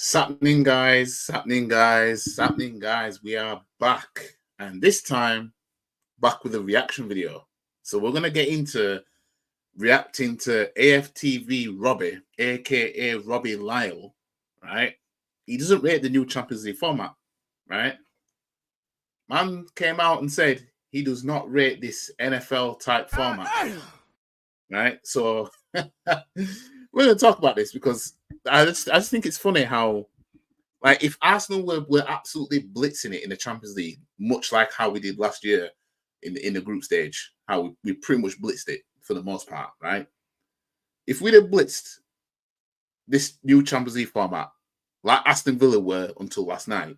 Sappening guys, we are back, and this time back with a reaction video. So we're gonna get into reacting to AFTV Robbie, aka Robbie Lyle, right? He doesn't rate the new Champions League format, right? Man came out and said he does not rate this NFL type format, right? So we're gonna talk about this because I just think it's funny how, like, if Arsenal were absolutely blitzing it in the Champions League, much like how we did last year in the group stage, how we pretty much blitzed it for the most part, right? If we'd have blitzed this new Champions League format, like Aston Villa were until last night,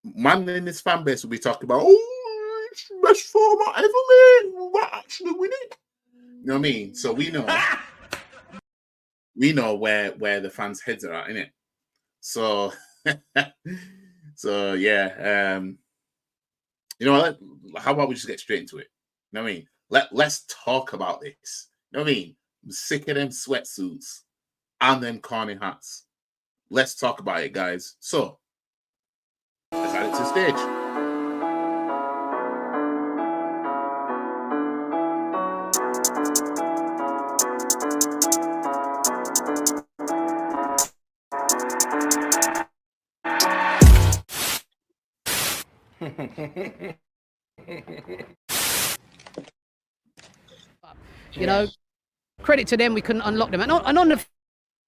man in his fan base will be talking about, oh, it's the best format ever, man. We might actually win it. You know what I mean? So we know where the fans' heads are at, innit? So so yeah, you know what? How about we just get straight into it? You know what I mean? Let's talk about this. You know what I mean? I'm sick of them sweatsuits and them carny hats. Let's talk about it, guys. So let's add it to the stage. You know, credit to them, we couldn't unlock them. And on the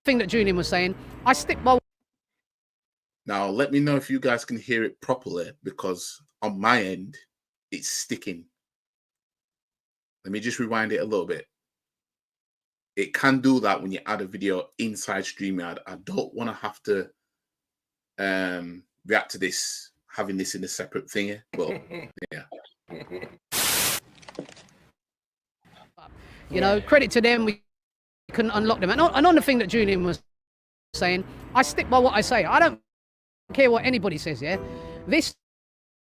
thing that Julian was saying, I stick by. Now, let me know if you guys can hear it properly, because on my end, it's sticking. Let me just rewind it a little bit. It can do that when you add a video inside StreamYard. I don't want to have to react to this, having this in a separate thing. But yeah. You know, credit to them, we couldn't unlock them. And on the thing that Julian was saying, I stick by what I say. I don't care what anybody says, yeah? This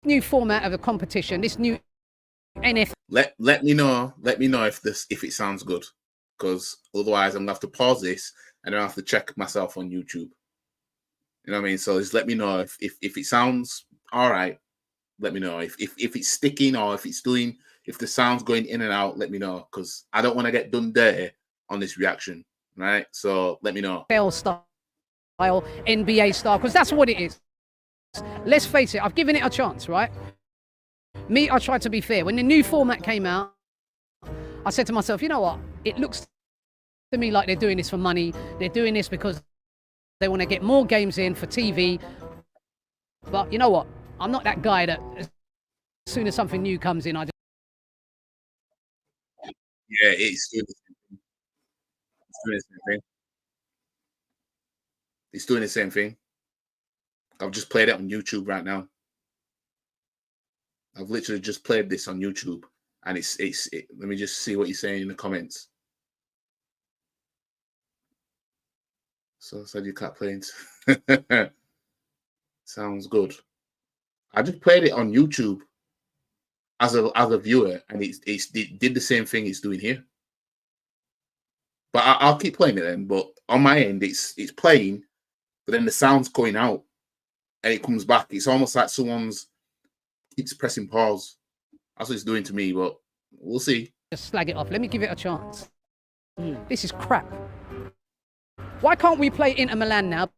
new format of a competition, this new NFL. Let me know if it sounds good, because otherwise I'm gonna have to pause this and then I have to check myself on YouTube. You know what I mean? So just let me know if it sounds all right. Let me know if it's sticking, or if the sound's going in and out. Let me know, because I don't want to get done dirty on this reaction, right? So let me know. Style, NBA style, because that's what it is. Let's face it, I've given it a chance, right? Me, I tried to be fair. When the new format came out, I said to myself, you know what? It looks to me like they're doing this for money. They're doing this because they want to get more games in for TV. But you know what? I'm not that guy that as soon as something new comes in, I just... Yeah, it's doing the same thing. It's doing the same thing. It's doing the same thing. I've just played it on YouTube right now. I've literally just played this on YouTube, and it's let me just see what you're saying in the comments. So I said you can't play it. Sounds good. I just played it on YouTube as a viewer, and it did the same thing it's doing here. But I'll keep playing it then. But on my end, it's playing, but then the sound's going out, and it comes back. It's almost like someone's keeps pressing pause. That's what it's doing to me, but we'll see. Just slag it off. Let me give it a chance. This is crap. Why can't we play Inter Milan now,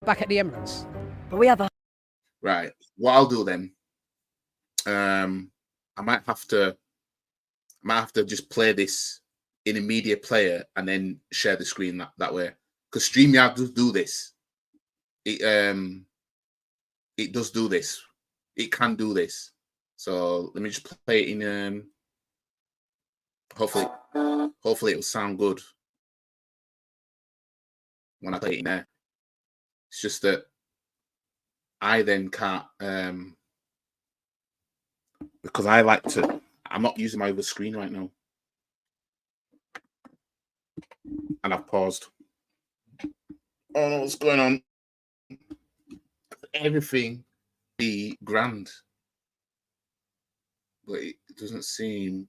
back at the Emirates? But we have a... Right. What I'll do then, I might have to just play this in a media player and then share the screen that way. Because StreamYard does do this. It does do this. It can do this. So let me just play it in. Hopefully it will sound good when I play it in there. It's just that I then can't, because I like to. I'm not using my other screen right now, and I've paused. Oh no, what's going on? Everything be grand, but it doesn't seem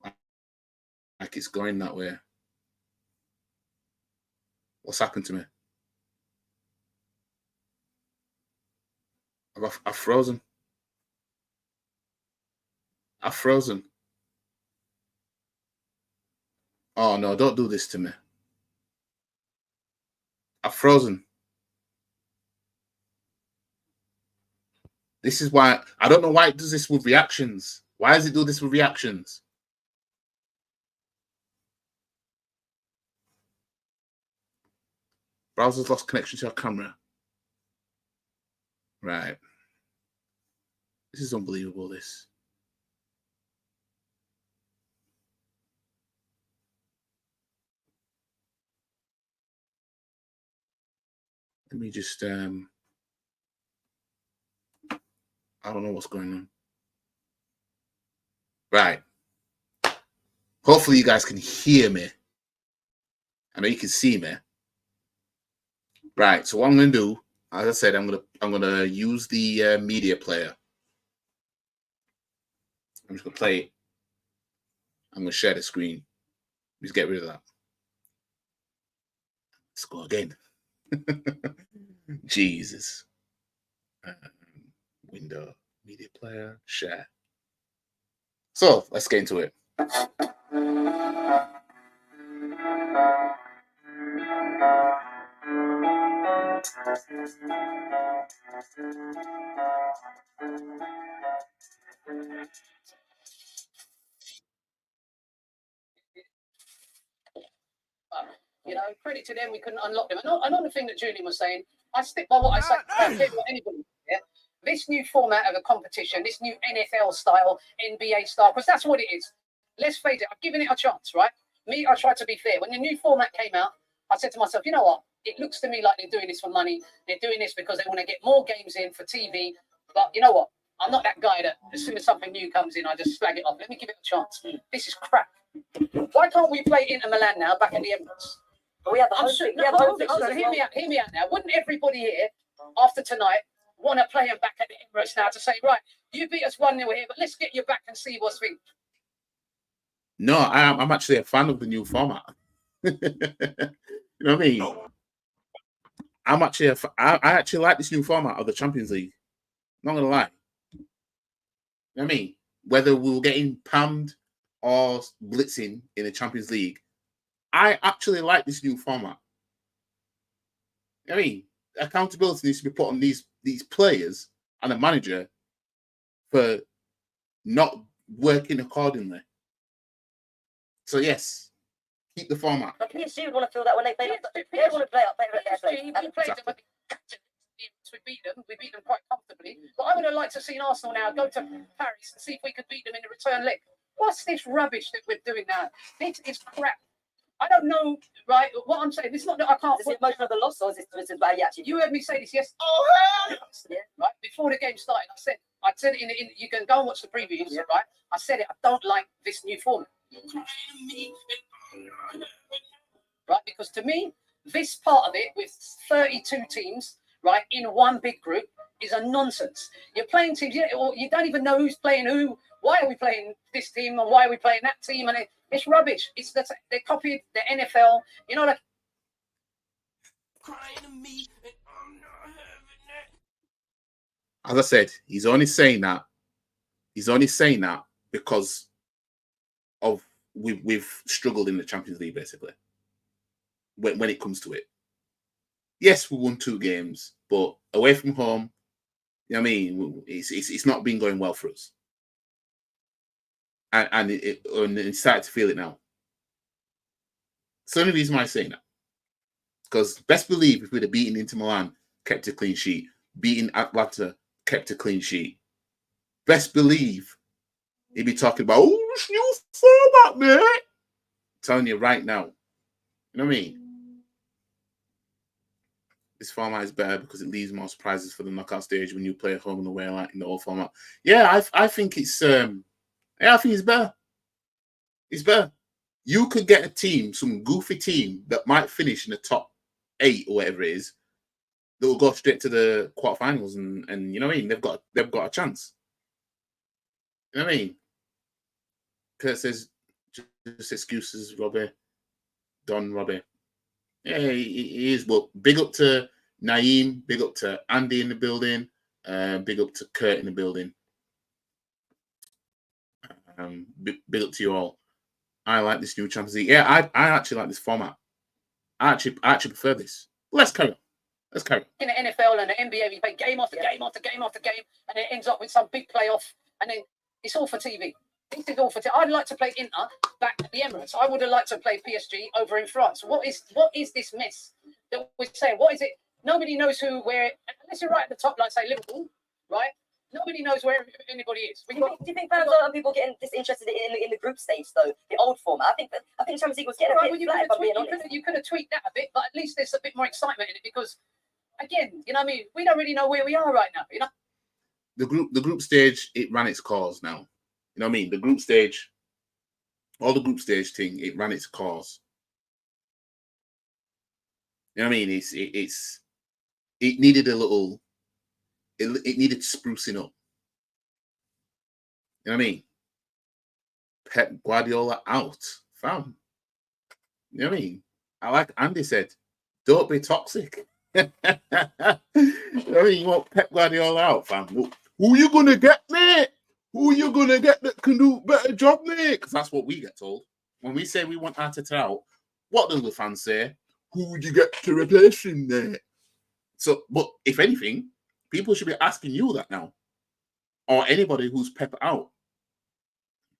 like it's going that way. What's happened to me? I've frozen. I've frozen. Oh no, don't do this to me. I've frozen. This is why I don't know why it does this with reactions. Why does it do this with reactions? Browser's lost connection to your camera. Right. This is unbelievable, this. Let me just I don't know what's going on. Right. Hopefully you guys can hear me. I know you can see me. Right. So what I'm gonna do, as I said, I'm gonna use the media player. I'm just gonna play it. I'm gonna share the screen. Just get rid of that. Let's go again. Jesus. Window, media player, share. So let's get into it. Credit to them, we couldn't unlock them. Another thing that Julian was saying, I stick by what I say. I don't care what anybody. Yeah? This new format of a competition, this new NFL style, NBA style, because that's what it is. Let's face it, I've given it a chance, right? Me, I tried to be fair. When the new format came out, I said to myself, you know what? It looks to me like they're doing this for money. They're doing this because they want to get more games in for TV. But you know what? I'm not that guy that as soon as something new comes in, I just slag it off. Let me give it a chance. This is crap. Why can't we play Inter Milan now back at the Emirates? We have the home Hold on, hear me out now. Wouldn't everybody here, after tonight, want to play them back at the Emirates now to say, right, you beat us 1-0 here, but let's get you back and see what's thing. No, I'm actually a fan of the new format. You know what I mean? No. I actually like this new format of the Champions League. Not gonna lie. You know what I mean? Whether we're getting pammed or blitzing in the Champions League, I actually like this new format. I mean, accountability needs to be put on these players and the manager for not working accordingly. So yes, keep the format. But PSG would want to feel that when they play. They want to play up better at their place. We beat them quite comfortably. But I would have liked to see Arsenal now go to Paris and see if we could beat them in the return leg. What's this rubbish that we're doing now? This is crap. I don't know, right? What I'm saying, it's not that I can't. Is it emotion of the loss, or is it about actually? You heard me say this, yes? Yeah, right. Before the game started, I said it in you can go and watch the previews, yeah. Right? I said it. I don't like this new format. Right, because to me, this part of it with 32 teams, right, in one big group is a nonsense. You're playing teams, you don't even know who's playing who. Why are we playing this team and why are we playing that team? And it's rubbish. It's that they copied the NFL. You know, like. As I said, he's only saying that. He's only saying that because of we've struggled in the Champions League, basically. When it comes to it, yes, we won 2 games, but away from home, you know what I mean, it's not been going well for us, and it's started to feel it now. It's the only reason why I'm saying that, because best believe if we'd have beaten Inter Milan, kept a clean sheet, beaten Atlanta, kept a clean sheet, best believe he'd be talking about, oh, this new format, man. I'm telling you right now, you know what I mean. This format is better because it leaves more surprises for the knockout stage when you play at home and away, like in the old format. Yeah, I think it's I think it's better. It's better. You could get a team, some goofy team that might finish in the top 8 or whatever it is, that will go straight to the quarterfinals, and you know what I mean. They've got a chance. You know what I mean. Kurt says just excuses, Robbie. Don Robbie. Yeah, he is. But big up to Naeem, big up to Andy in the building. Big up to Kurt in the building. Big up to you all. I like this new Champions League. Yeah, I actually like this format. I actually prefer this. Let's carry on. In the NFL and the NBA, we play game after game after game after game, and it ends up with some big playoff, and then it's all for TV. This is all for TV. I'd like to play Inter back at the Emirates. I would have liked to play PSG over in France. What is this mess that we're saying? What is it? Nobody knows where, unless you're right at the top, like say Liverpool, right? Nobody knows where anybody is. Do you think fans are people getting disinterested in the group stage though? The old format. I think Champions League was getting a bit flat, if I'm being honest. You could have tweaked that a bit, but at least there's a bit more excitement in it because, again, you know what I mean? We don't really know where we are right now, you know? The group stage, it ran its course now. You know what I mean? The group stage, all the group stage thing, it ran its course. You know what I mean? It needed a little. It needed sprucing up. You know what I mean? Pep Guardiola out, fam. You know what I mean? I like Andy said, don't be toxic. You know what I mean? You want Pep Guardiola out, fam. Who you gonna get, mate? Who you gonna get that can do a better job, mate? Because that's what we get told. When we say we want Arteta out, what do the fans say? Who would you get to replace him there? So, but if anything, people should be asking you that now. Or anybody who's Pep out.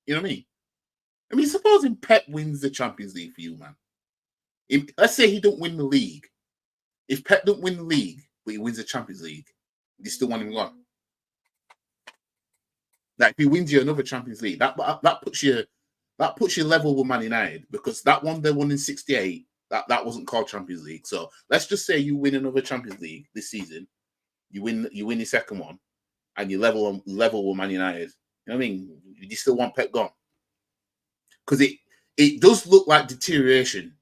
You know what I mean? Supposing Pep wins the Champions League for you, man. Let's say he don't win the league. If Pep don't win the league, but he wins the Champions League, you still want him gone. Like if he wins you another Champions League, that puts you level with Man United, because that one they won in '68, that wasn't called Champions League. So let's just say you win another Champions League this season. You win your second one, and you level with Man United. You know what I mean? You still want Pep gone, because it does look like deterioration,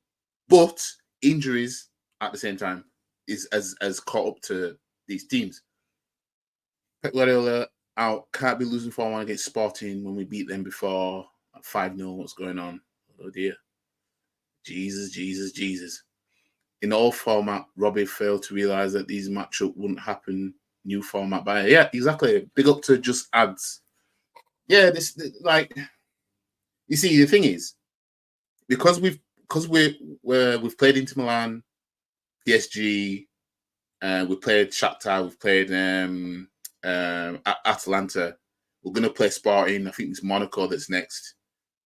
but injuries at the same time is as caught up to these teams. Pep Guardiola out, can't be losing 4-1 against Sporting when we beat them before 5-0. What's going on? Oh dear, Jesus. In the old format, Robbie failed to realise that these matchups wouldn't happen. New format, by yeah, exactly. Big up to Just Ads. Yeah, this like, you see, the thing is, because we've played Inter Milan, PSG, we played Shakhtar, we've played Atalanta. We're gonna play Sporting. I think it's Monaco that's next.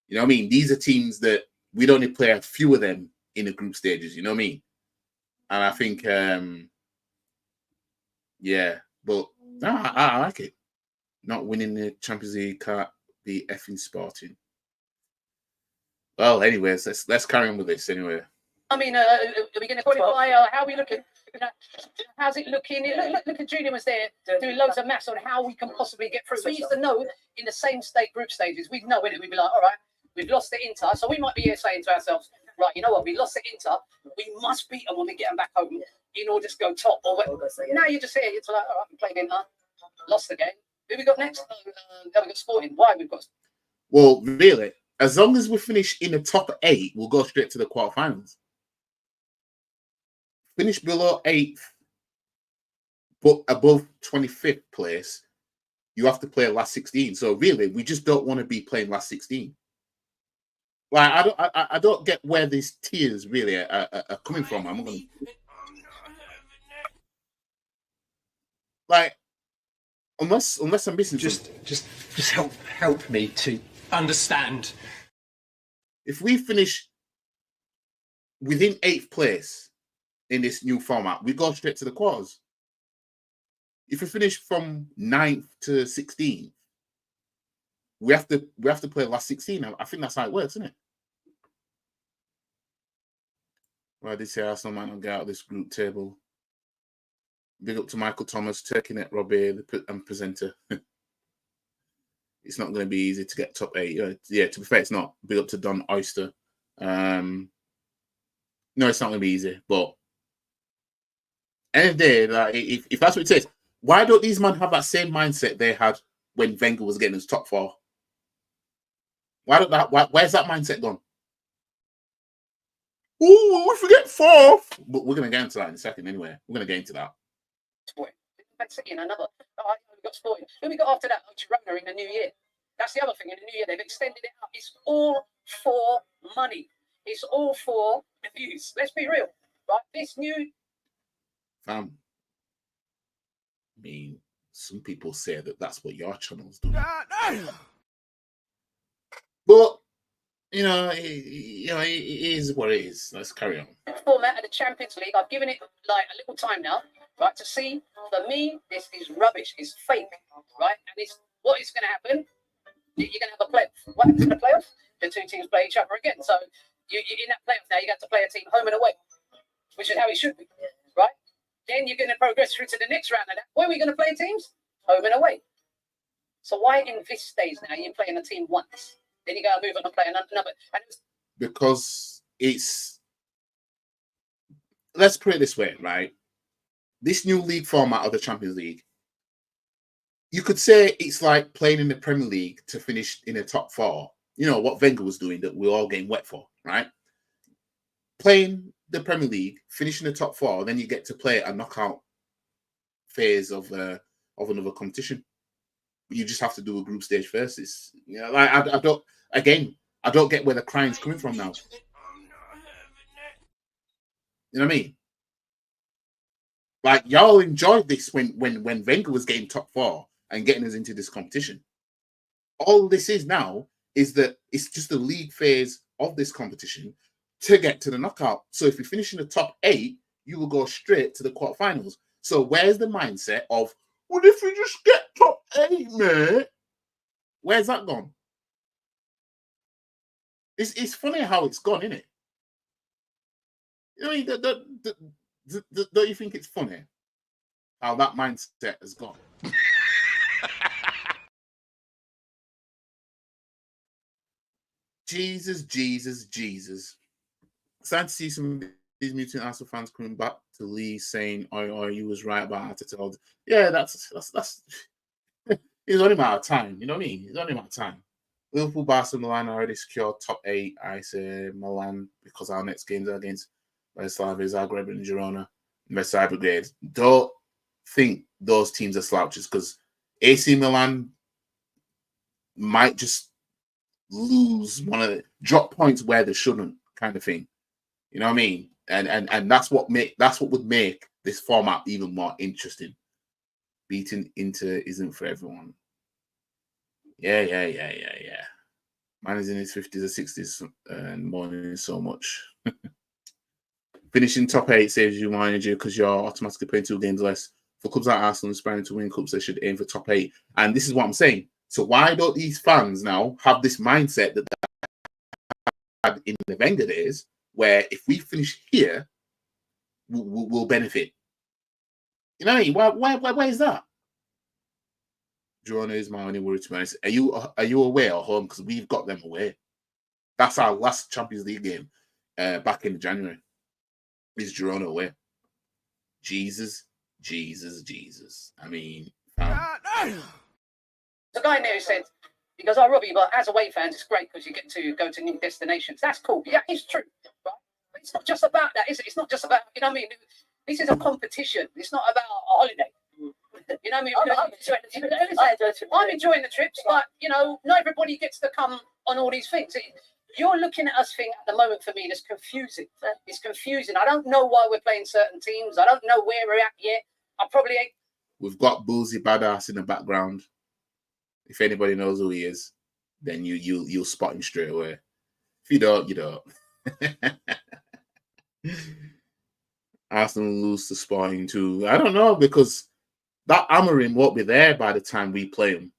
You know what I mean? These are teams that we'd only play a few of them in the group stages. You know what I mean? And I think, yeah, but no, I like it. Not winning the Champions League can't be effing Sporting. Well, anyways, let's carry on with this anyway. I mean, are we going to qualify? How are we looking? How's it looking? Look at Julian was there doing loads of maths on how we can possibly get through. We used to know in the same group stages, we'd know it. We'd be like, all right, we've lost the Inter, so we might be here saying to ourselves, right, you know what? We lost the Inter. We must beat them when we get them back home in order to go top. Or now you're just here. You're like, all right, we played Inter, lost the game. Who we got next? We got Sporting. Why we've got? Well, really, as long as we finish in the top 8, we'll go straight to the quarterfinals. Finish below 8th, but above 25th place, you have to play last 16. So really, we just don't want to be playing last 16. Like, I don't get where these tiers really are coming from. I'm gonna, like, unless I'm missing. Just help me to understand. If we finish within 8th place in this new format, we go straight to the quarters. If we finish from 9th to 16th, we have to play last 16. I think that's how it works, isn't it? Well, I did say Arsenal might not get out of this group table. Big up to Michael Thomas, taking it, Robbie, the presenter. It's not going to be easy to get top 8. Yeah, to be fair, it's not. Big up to Don Oyster. No, it's not going to be easy. But end of the day, like, if that's what it says, why don't these men have that same mindset they had when Wenger was getting his top 4? Where's that mindset gone? Oh, we forget 4th. But we're going to get into that in a second anyway. We're going to get into that. Man City in another. Oh, we got spoiled. Who we got after that? Oh, Girona in the new year. That's the other thing. In the new year, they've extended it up. It's all for money. It's all for the views. Let's be real, right? This new Fam. I mean, some people say that that's what your channel's doing. But you know, it is what it is. Let's carry on. Format of the Champions League. I've given it like a little time now, right? To see. For me, this is rubbish. It's fake, right? And it's what is going to happen. You're going to have a playoff. What happens in the playoff? The two teams play each other again. So you're in that playoff now. You got to play a team home and away, which is how it should be, right? Then you're going to progress through to the next round of that. Where are we going to play teams? Home and away. So why in this stage now you're playing a team once? Then you got to move on and play another. And because it's, let's put it this way, right? This new league format of the Champions League, you could say it's like playing in the Premier League to finish in the top four. You know, what Wenger was doing that we're all getting wet for, right? Playing the Premier League, finishing the top four, then you get to play a knockout phase of another competition. You just have to do a group stage first. It's, you know, like I don't get where the crying's coming from now. You know what I mean? Like, y'all enjoyed this when Wenger was getting top four and getting us into this competition. All this is now is that it's just the league phase of this competition to get to the knockout. So if you finish in the top 8, you will go straight to the quarterfinals. So where's the mindset of, what if we just get top 8, man? Where's that gone? It's funny how it's gone, isn't it? You know, don't you think it's funny how that mindset has gone? Jesus. Sad to see some of these Mutant Arsenal fans coming back to Lee saying, "Oh, you was right about Arteta." Yeah, that's it's only a matter of time. You know what I mean? It's only a matter of time. Liverpool, Barcelona, Milan already secured top 8. I say Milan because our next games are against Slavia, Zagreb, and Girona. Messiah Brigade. Don't think those teams are slouches because AC Milan might just lose drop points where they shouldn't, kind of thing. You know what I mean? And that's what would make this format even more interesting. Beating Inter isn't for everyone. Yeah. Man is in his 50s or 60s and mourning so much. Finishing top 8 saves you manager because you're automatically playing 2 games less. For clubs like Arsenal aspiring to win cups, they should aim for top 8. And this is what I'm saying. So why don't these fans now have this mindset that they had in the Wenger days, where if we finish here, we'll benefit? You know what I mean? Why is that? Girona is my only worry, to be honest. Are you away or home? Because we've got them away. That's our last Champions League game back in January. Is Girona away? Jesus. I mean, the guy there said, he goes, "Oh, Robbie, but as away fans, it's great because you get to go to new destinations." That's cool. Yeah, it's true. Right? But it's not just about that, is it? It's not just about, you know what I mean? This is a competition. It's not about a holiday. You know what I mean? I'm enjoying the trips, but, you know, not everybody gets to come on all these things. You're looking at us thing at the moment, for me, that's confusing. It's confusing. I don't know why we're playing certain teams. I don't know where we're at yet. We've got Boozy Badass in the background. If anybody knows who he is, then you'll spot him straight away. If you don't, you don't. Arsenal lose to Sporting too. I don't know, because that Amorim won't be there by the time we play him.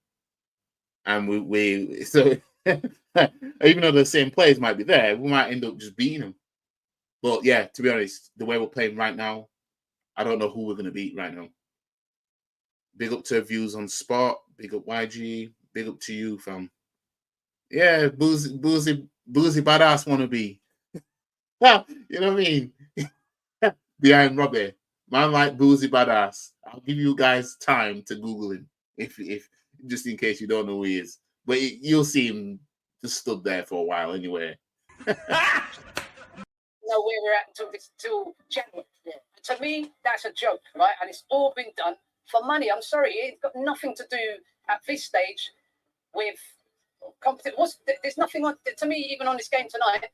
And we so even though the same players might be there, we might end up just beating them. But yeah, to be honest, the way we're playing right now, I don't know who we're going to beat right now. Big up to Views on Sport. Big up YG. Big up to you, fam. Yeah, boozy badass wannabe. You know what I mean? Behind Robbie. Man like Boozy Badass. I'll give you guys time to Google him if just in case you don't know who he is. But you'll see him just stood there for a while anyway. Know where we're at until January. Yeah. To me, that's a joke, right? And it's all been done for money. I'm sorry, it's got nothing to do at this stage with competition. There's nothing on, to me, even on this game tonight.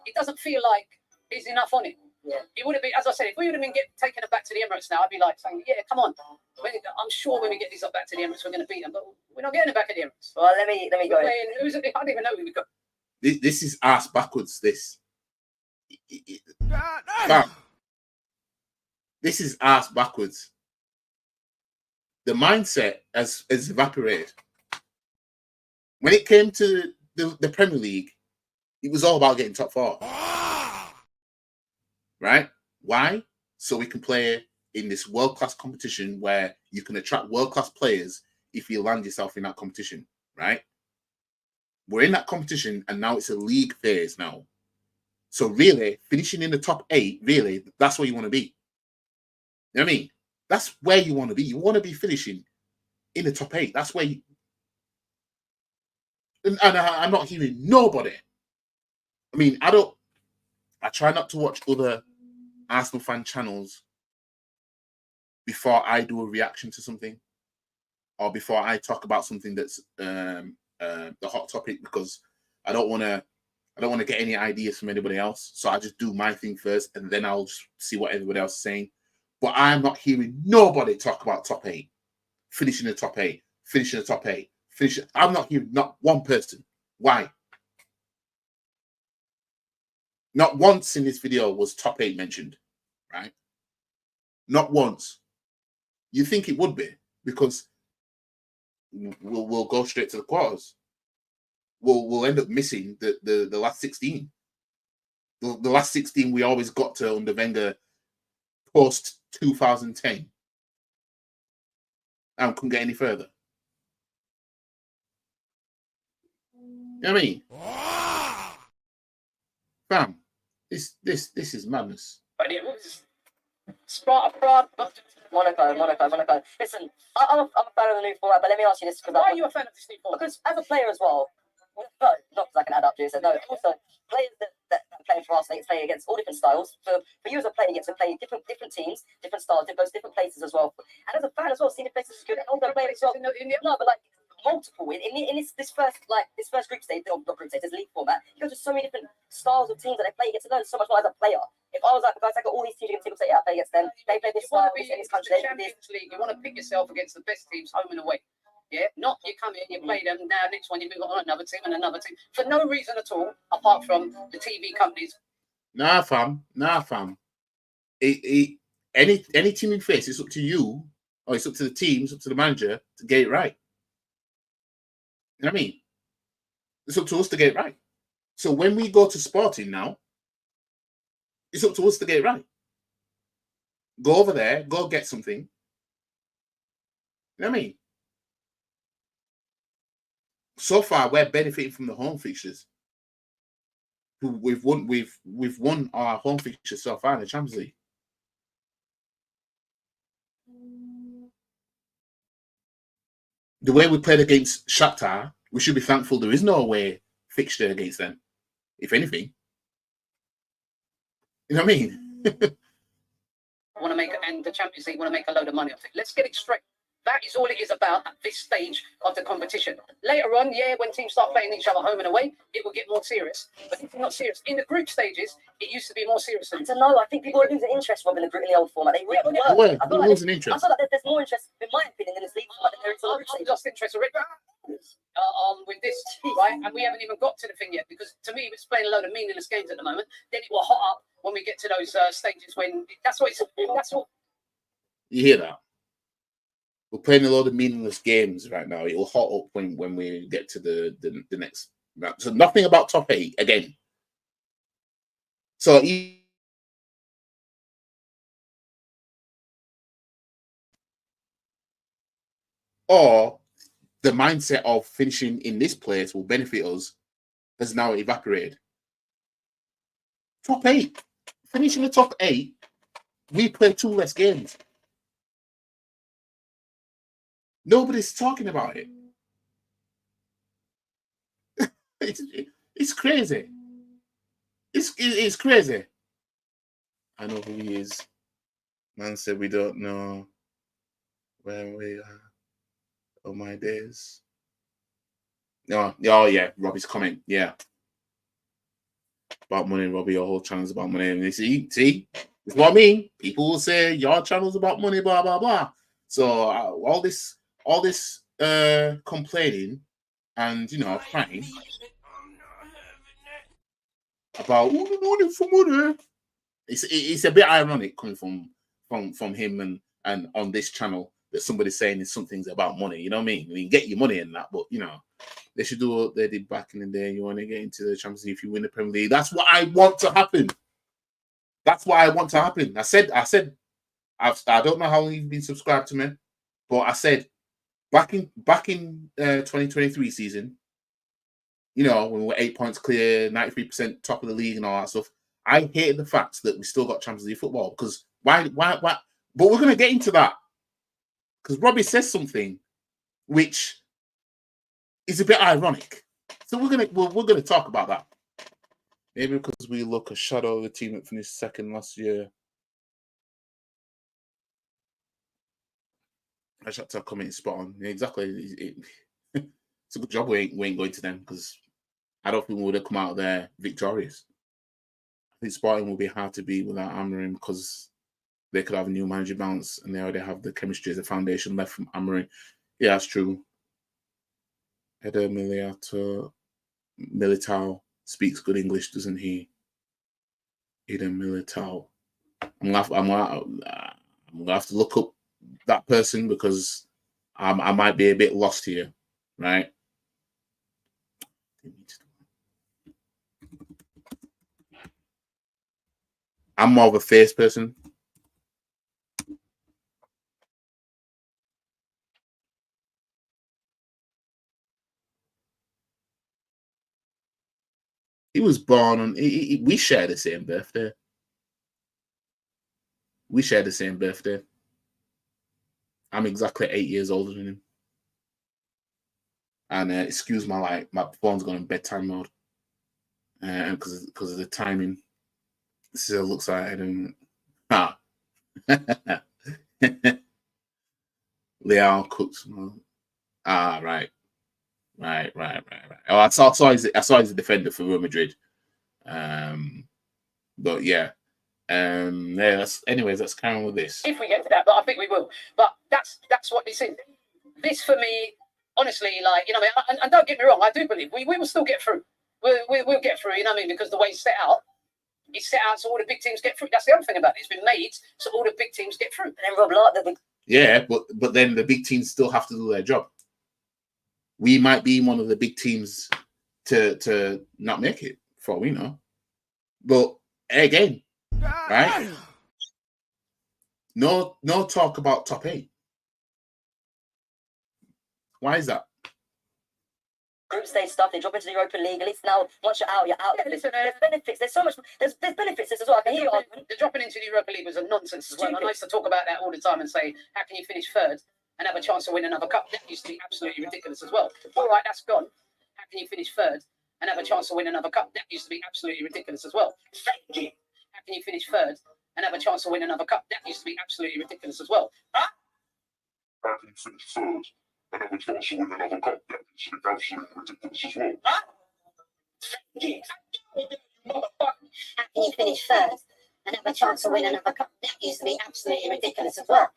It doesn't feel like there's enough on it. Yeah. It would have been, as I said, if we would have been taking it back to the Emirates now, I'd be like saying, yeah, come on. I'm sure when we get these up back to the Emirates, we're going to beat them, but we're not getting it back at the Emirates. Well, let me go. I don't even know who we got. This is ass backwards. This. Fam, this is ass backwards. The mindset has evaporated. When it came to the Premier League, it was all about getting top 4. Right? Why? So we can play in this world-class competition where you can attract world-class players if you land yourself in that competition. Right? We're in that competition and now it's a league phase now. So really, finishing in the top 8, really, that's where you want to be. You know what I mean? That's where you want to be. You want to be finishing in the top 8. That's where you... And I'm not hearing nobody. I mean, I try not to watch other Arsenal fan channels before I do a reaction to something or before I talk about something that's the hot topic, because I don't want to get any ideas from anybody else. So I just do my thing first and then I'll just see what everybody else is saying. But I'm not hearing nobody talk about top 8, finishing the top 8, finishing the top 8, finishing. I'm not hearing not one person. Why? Not once in this video was top 8 mentioned, right? Not once. You think it would be because we'll go straight to the quarters. We'll end up missing the last 16. The last 16 we always got to under Wenger post 2010 and couldn't get any further. You know what I mean? Fam, this is madness. But it was Monaco. Listen, I'm a fan of the new format, but let me ask you this. Why are you a fan of this new format? Because as a player as well, no, not because I can add up to it. No, also players that play for Arsenal play against all different styles. For you as a player, you get to play different teams, different styles, goes different places as well. And as a fan as well, seeing the places is good. And also playing as well. No, but like multiple in this first group stage, not group stage, this league format. You go to so many different styles of teams that they play. You get to learn so much more as a player. If I was like, guys, I got all these teams, you can say, yeah, I play against them. They play this style, in this country. Champions League. You want to pick yourself against the best teams home and away. Yeah, not you come here, you play them. Now next one you move on another team and another team for no reason at all, apart from the TV companies. Nah, fam. Any team in face, it's up to you, or it's up to the team, it's up to the manager to get it right. You know what I mean? It's up to us to get it right. So when we go to Sporting now, it's up to us to get it right. Go over there, go get something. You know what I mean? So far, we're benefiting from the home fixtures. We've won our home fixtures so far in the Champions League. The way we played against Shakhtar, we should be thankful there is no away fixture against them, if anything. You know what I mean? Want to make and the Champions League want to make a load of money off it. Let's get it straight. That is all it is about at this stage of the competition. Later on, yeah, when teams start playing each other home and away, it will get more serious. But it's not serious. In the group stages, it used to be more serious. I don't know. I think people are losing interest, Rob, in the old format. They really were. We're losing interest. I feel like there's more interest, in my opinion, in this league format than there is in the group stage. I've lost interest already with this, right? And we haven't even got to the thing yet, because to me, it's playing a load of meaningless games at the moment. Then it will hot up when we get to those stages when that's what. You hear that? We're playing a lot of meaningless games right now. It will hot up when we get to the next round. So nothing about top 8 again. So or the mindset of finishing in this place will benefit us has now evaporated. Top 8. Finishing the top 8, we play 2 less games. Nobody's talking about it. It's crazy. It's crazy. I know who he is. Man said we don't know. when we oh my days. No, oh yeah, Robbie's comment. Yeah. About money, Robbie, your whole channel's about money. And they see, it's what I mean. People will say your channel's about money, blah blah blah. So all this complaining and crying about money for money. It's a bit ironic coming from him and on this channel that somebody's saying is something's about money. You know what I mean? I mean, get your money in that, but they should do what they did back in the day. You want to get into the Champions League if you win the Premier League. That's what I want to happen. That's what I want to happen. I said I don't know how long you've been subscribed to me, but I said back in 2023 season, when we were 8 points clear, 93% top of the league and all that stuff. I hated the fact that we still got Champions League football because why? But we're gonna get into that because Robbie says something which is a bit ironic. So we're gonna talk about that. Maybe because we look a shadow of the team that finished second last year. I should have comment spot on. Yeah, exactly. It's a good job we ain't going to them because I don't think we would have come out there victorious. I think Spartan will be hard to beat without Amorim because they could have a new manager bounce and they already have the chemistry as a foundation left from Amorim. Yeah, that's true. Eder Militao speaks good English, doesn't he? Eder Militao. I'm gonna have to look up that person because I might be a bit lost here, right? I'm more of a face person. He was born on. We share the same birthday. We share the same birthday. I'm exactly 8 years older than him. And excuse my phone's gone in bedtime mode, and because of the timing. Still looks like I don't. Leon Cooks. Right. Oh, I saw he's a defender for Real Madrid. But yeah. Yeah, that's kind of with this. If we get to that, but I think we will. But that's what this is. This for me, honestly, and don't get me wrong, I do believe we will still get through. We'll get through, you know what I mean? Because the way it's set out so all the big teams get through. That's the other thing about it. It's been made so all the big teams get through. And then Rob Lark, yeah, but then the big teams still have to do their job. We might be one of the big teams to not make it, for all we know. But again, right? No talk about top 8. Why is that? Group stage stuff, they drop into the Europa League. At least now, once you're out, you're out. Yeah, listen, there's benefits. There's so much. There's benefits as well. I can hear your argument. The dropping into the Europa League was a nonsense as well. I used to talk about that all the time and say, how can you finish third and have a chance to win another cup? That used to be absolutely ridiculous as well. All right, that's gone. How can you finish third and have a chance to win another cup? That used to be absolutely ridiculous as well. How can you finish third and have a chance to win another cup? That used to be absolutely ridiculous as well. How can you finish third and have a chance to win another cup? That used to be absolutely ridiculous as well. How can you finish third and have a chance to win another cup? That used to be absolutely ridiculous as well.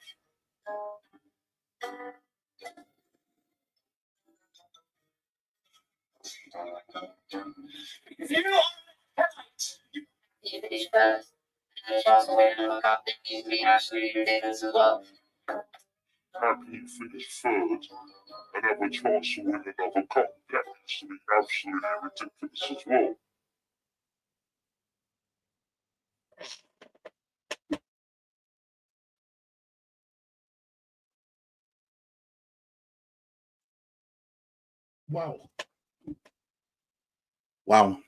You finish first and have a chance to win another cup. That used to be absolutely ridiculous as well. How can you finish third and have a chance to win another cup? That used to be absolutely ridiculous as well. Wow.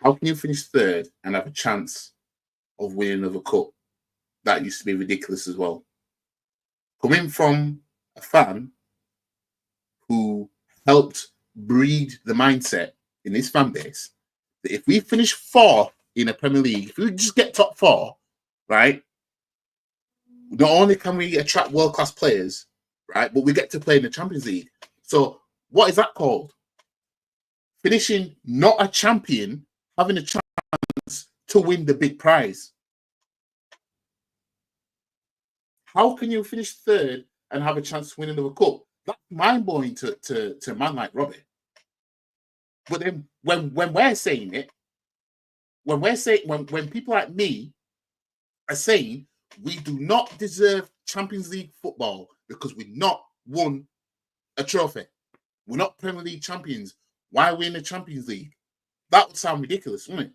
How can you finish third and have a chance of winning another cup? That used to be ridiculous as well. Coming from a fan who helped breed the mindset in this fan base that if we finish 4th in a Premier League, if we just get top 4, right, not only can we attract world-class players, right, but we get to play in the Champions League. So what is that called? Finishing not a champion, having a chance to win the big prize. How can you finish third and have a chance to win another cup? That's mind-blowing to a man like Robbie. But then when we're saying it, when people like me are saying we do not deserve Champions League football because we've not won a trophy, we're not Premier League champions, why are we in the Champions League? That would sound ridiculous, wouldn't it?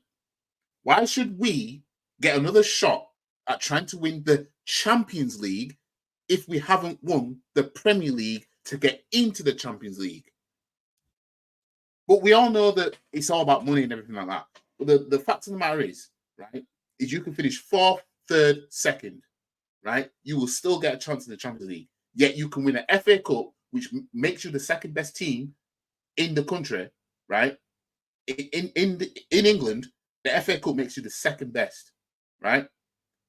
Why should we get another shot at trying to win the Champions League if we haven't won the Premier League to get into the Champions League? But we all know that it's all about money and everything like that. But the fact of the matter is, right, is you can finish 4th, 3rd, 2nd, right? You will still get a chance in the Champions League. Yet you can win an FA Cup, which makes you the 2nd best team in the country, right? In England, the FA Cup makes you the 2nd best, right?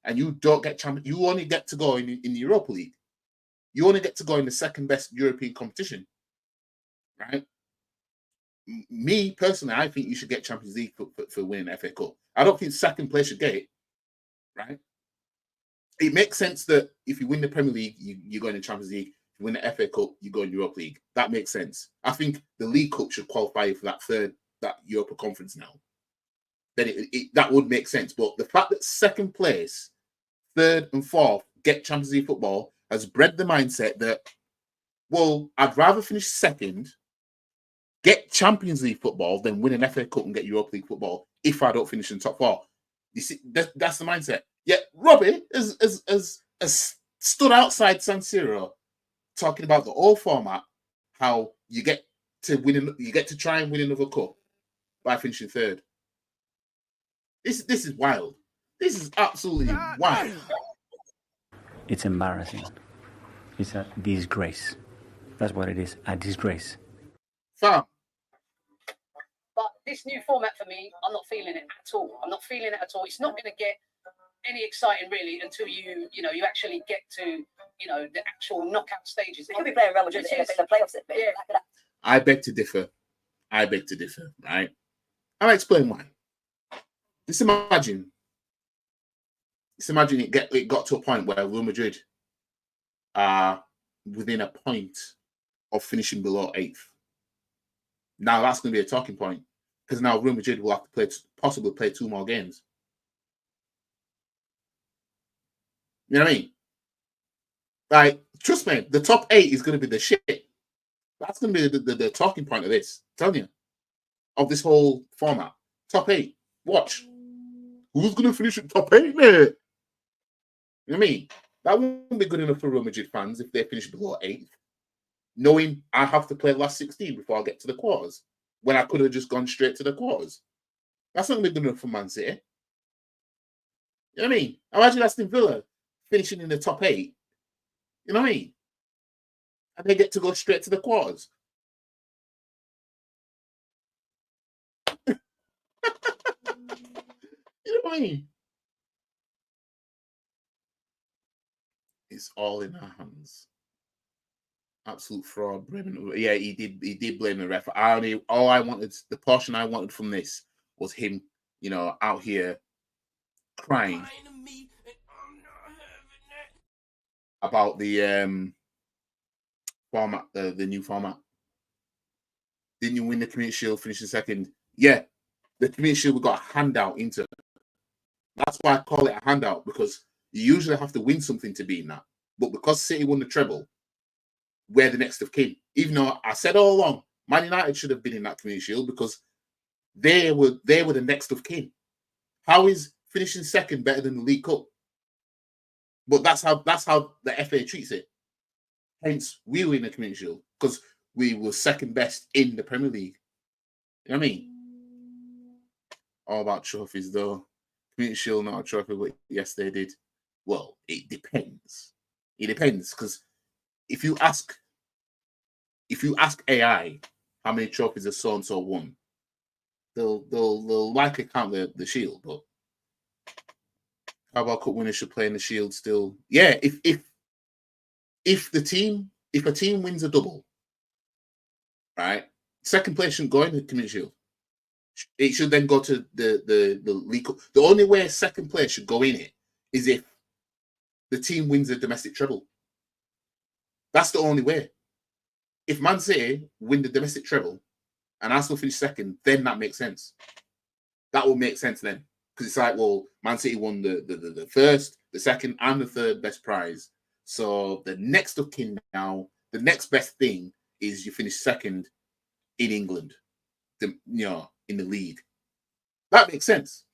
And you don't get champion. You only get to go in the Europa League. You only get to go in the 2nd best European competition, right? Me personally, I think you should get Champions League for winning FA Cup. I don't think 2nd place should get it, right? It makes sense that if you win the Premier League, you go in the Champions League. If you win the FA Cup, you go in Europa League. That makes sense. I think the League Cup should qualify you for that Europa Conference now. Then that would make sense. But the fact that 2nd place, 3rd and 4th get Champions League football has bred the mindset that, well, I'd rather finish 2nd, get Champions League football than win an FA Cup and get Europa League football if I don't finish in top 4. You see, that's the mindset. Yet Robbie has stood outside San Siro talking about the old format, how you get to try and win another cup by finishing 3rd. This is wild. This is absolutely wild. It's embarrassing. It's a disgrace. That's what it is, a disgrace. Fam. But this new format for me, I'm not feeling it at all. I'm not feeling it at all. It's not going to get any exciting really until you actually get to the actual knockout stages. It could be playing Real Madrid in the playoffs. Yeah. I beg to differ. Right? I'll explain why. Just imagine it got to a point where Real Madrid are within a point of finishing below 8th. Now that's going to be a talking point because now Real Madrid will have to possibly play 2 more games. You know what I mean? Like, trust me, the top 8 is going to be the shit. That's going to be the talking point of this. I'm telling you, of this whole format. Top 8. Watch. Who's going to finish at top 8, mate? You know what I mean? That won't be good enough for Real Madrid fans if they finish below 8th. Knowing I have to play last 16 before I get to the quarters, when I could have just gone straight to the quarters. That's not going to be good enough for Man City. You know what I mean? Imagine Aston Villa finishing in the top 8. You know what I mean? And they get to go straight to the quarters. You know what I mean? It's all in our hands. Absolute fraud. Yeah, he did blame the ref. The portion I wanted from this was him, out here crying about the format, the new format. Didn't you win the Community Shield, finishing 2nd? Yeah, the Community Shield, we got a handout into. That's why I call it a handout, because you usually have to win something to be in that. But because City won the treble, we're the next of kin. Even though I said all along, Man United should have been in that Community Shield because they were the next of kin. How is finishing 2nd better than the League Cup? But that's how the FA treats it. Hence, we were in the Community Shield because we were 2nd best in the Premier League. You know what I mean? All about trophies, though. Community Shield, not a trophy, but yes, they did. Well, it depends. It depends, because if you ask AI how many trophies has so and so won, they'll likely count the Shield, but Carabao Cup winners should play in the Shield still. Yeah, if a team wins a double, right, second place shouldn't go in the Community Shield. It should then go to the League Cup. The only way second place should go in it is if the team wins a domestic treble. That's the only way. If Man City win the domestic treble and Arsenal finish second, then that makes sense. That will make sense then. Because it's like, well, Man City won the first, the second, and the third best prize. So the next of kin now, the next best thing is you finish second in England, in the league. That makes sense.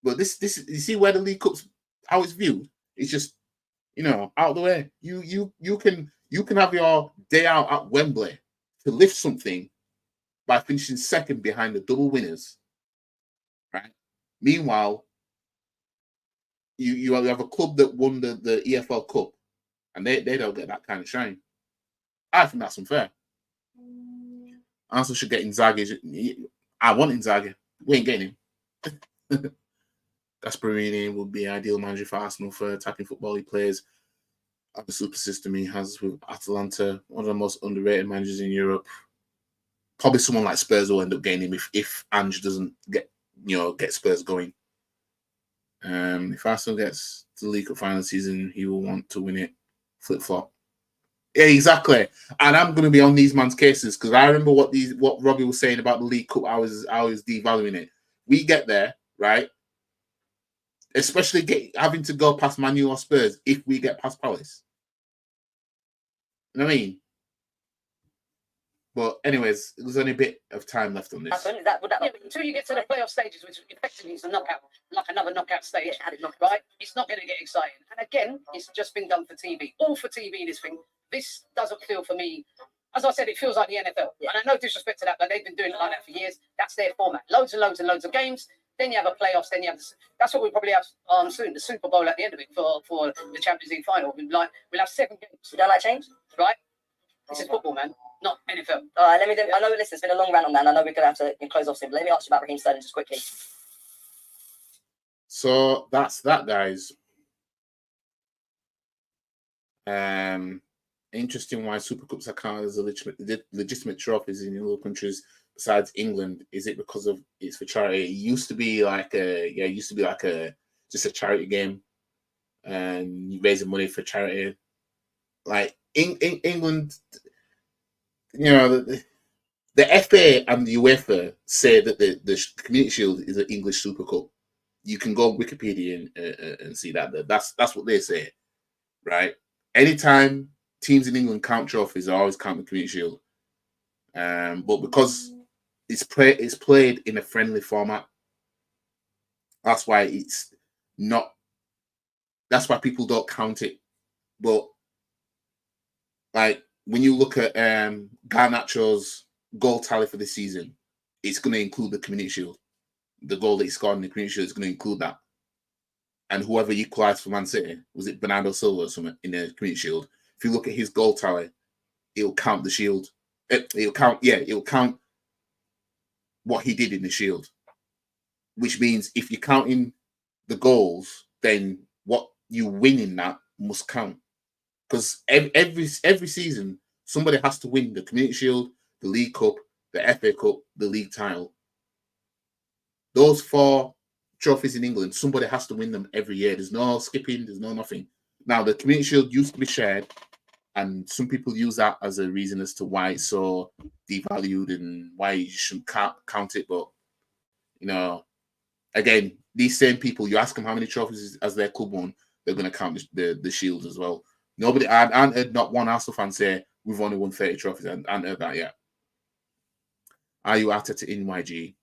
But this you see where the League Cup's how it's viewed. It's just out of the way. You can have your day out at Wembley to lift something by finishing second behind the double winners, right? Meanwhile, you have a club that won the EFL Cup, and they don't get that kind of shine. I think that's unfair. Arsenal should get Inzaghi. I want Inzaghi. We ain't getting him. Gasperini would be ideal manager for Arsenal for attacking football. He plays at the super system he has with Atalanta, one of the most underrated managers in Europe. Probably someone like Spurs will end up getting him if Ange doesn't get Spurs going. If Arsenal gets to the League Cup final season, he will want to win it. Flip flop. Yeah, exactly. And I'm going to be on these man's cases because I remember what Robbie was saying about the League Cup. I was devaluing it. We get there, right? Especially having to go past Man U or Spurs if we get past Palace. You know what I mean? But anyways, there's only a bit of time left on this. Until you get to the playoff stages, which effectively is a knockout, like another knockout stage, right? It's not going to get exciting. And again, it's just been done for TV. All for TV, this thing. This doesn't feel for me. As I said, it feels like the NFL. Yeah. And I no disrespect to that, but they've been doing it like that for years. That's their format. Loads and loads and loads of games. Then you have a playoffs. Then you have that's what we'll probably have soon. The Super Bowl at the end of it for the Champions League final. We'll have 7 games. You don't like change, right? This is football, man, not NFL. All right, I know. Listen, it's been a long rant on that. And I know we're going to have to close off soon. But let me ask you about Raheem Sterling just quickly. So that's that, guys. Interesting why Super Cups are counted as legitimate trophies in other countries besides England. Is it because of it's for charity? It used to be like just a charity game, and raising money for charity. Like in England, the FA and the UEFA say that the Community Shield is an English Super Cup. You can go on Wikipedia and see that. That's what they say, right? Anytime teams in England count trophies, they always count the Community Shield. But because it's played in a friendly format, that's why it's not. That's why people don't count it. But like when you look at Garnacho's goal tally for this season, it's going to include the Community Shield. The goal that he scored in the Community Shield is going to include that. And whoever equalised for Man City, was it Bernardo Silva or something in the Community Shield? If you look at his goal tally, it'll count the Shield. It'll count what he did in the Shield. Which means if you're counting the goals, then what you win in that must count. Because every season, somebody has to win the Community Shield, the League Cup, the FA Cup, the league title. Those 4 trophies in England, somebody has to win them every year. There's no skipping, there's no nothing. Now, the Community Shield used to be shared, and some people use that as a reason as to why it's so devalued and why you shouldn't count it. But, again, these same people, you ask them how many trophies as their club won, they're going to count the Shield as well. Nobody, I haven't heard not one Arsenal fan say, we've only won 30 trophies. I haven't heard that yet. Are you Arteta in YG?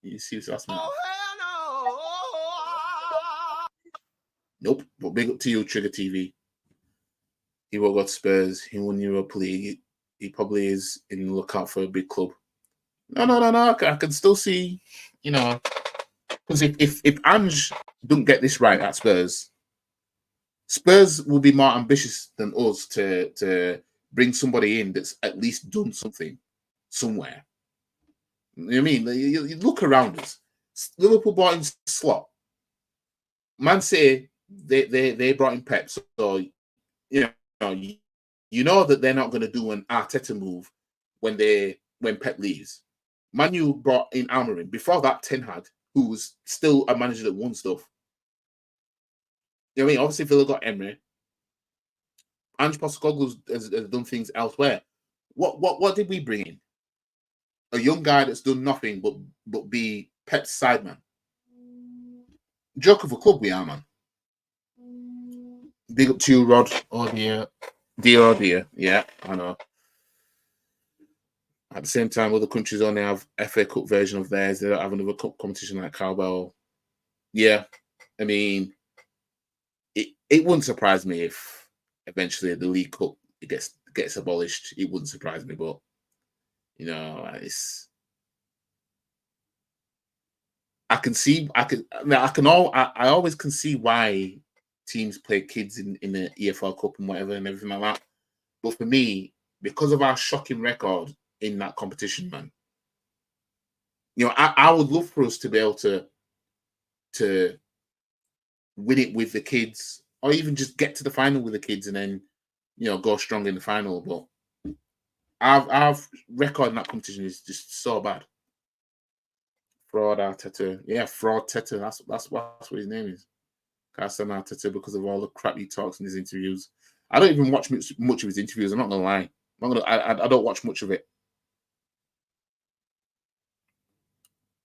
You see what's asking? Nope. But big up to you, Trigger TV. He will go to Spurs. He won Europa League. He probably is in the lookout for a big club. No. I can still see, because if Ange don't get this right at Spurs, Spurs will be more ambitious than us to bring somebody in that's at least done something somewhere. You know what I mean? You look around us. Liverpool bought in Slot. Man City, they brought in Pep, so you know that they're not going to do an Arteta move when Pep leaves. Man U brought in Amorim. Before that, Ten Hag, who was still a manager that won stuff. You know what I mean? Obviously, Villa got Emery. Ange Postecoglou has done things elsewhere. What did we bring in? A young guy that's done nothing but be Pep's sideman. Joke of a club we are, man. Big up to you, Rod. Oh dear. Dear. Yeah, I know. At the same time, other countries only have FA Cup version of theirs. They don't have another cup competition like Cowbell. Yeah, I mean, it wouldn't surprise me if eventually the League Cup gets abolished. It wouldn't surprise me, but you know, I always can see why teams play kids in the EFL Cup and whatever and everything like that. But for me, because of our shocking record in that competition, man, you know, I would love for us to be able to win it with the kids, or even just get to the final with the kids and then, you know, go strong in the final. But our record in that competition is just so bad. Fraud Arteta. Yeah, Fraud Teta. That's what his name is. Carson Arteta, because of all the crap he talks in his interviews. I don't even watch much of his interviews. I'm not gonna lie. I don't watch much of it.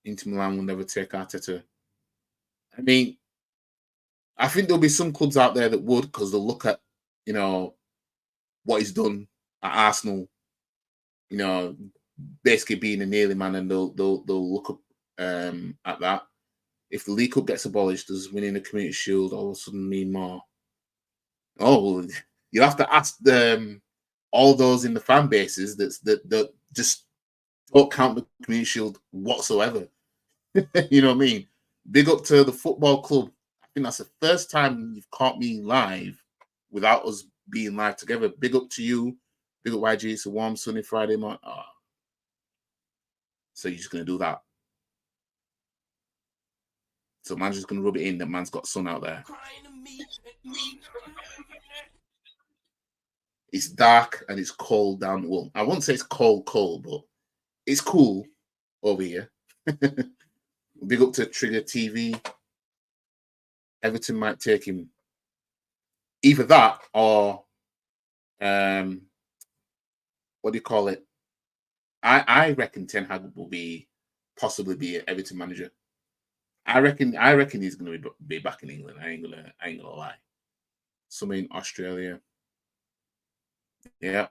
Inter Milan will never take Arteta. I mean, I think there'll be some clubs out there that would, because they'll look at, you know, what he's done at Arsenal, you know, basically being a nearly man, and they'll look up at that. If the League Cup gets abolished, does winning the Community Shield all of a sudden mean more? Oh, well, you'll have to ask all those in the fan bases that just don't count the Community Shield whatsoever. You know what I mean? Big up to the football club. I think that's the first time you've caught me live without us being live together. Big up to you. Big up YG. It's a warm, sunny Friday morning. Oh. So you're just going to do that. So man's just going to rub it in that man's got sun out there. It's dark and it's cold down. Well, I won't say it's cold, but it's cool over here. Big up to Trigger TV. Everton might take him. Either that or what do you call it? I reckon Ten Hag will possibly be an Everton manager. I reckon he's gonna be back in England. I ain't gonna lie. Some in Australia. Yeah.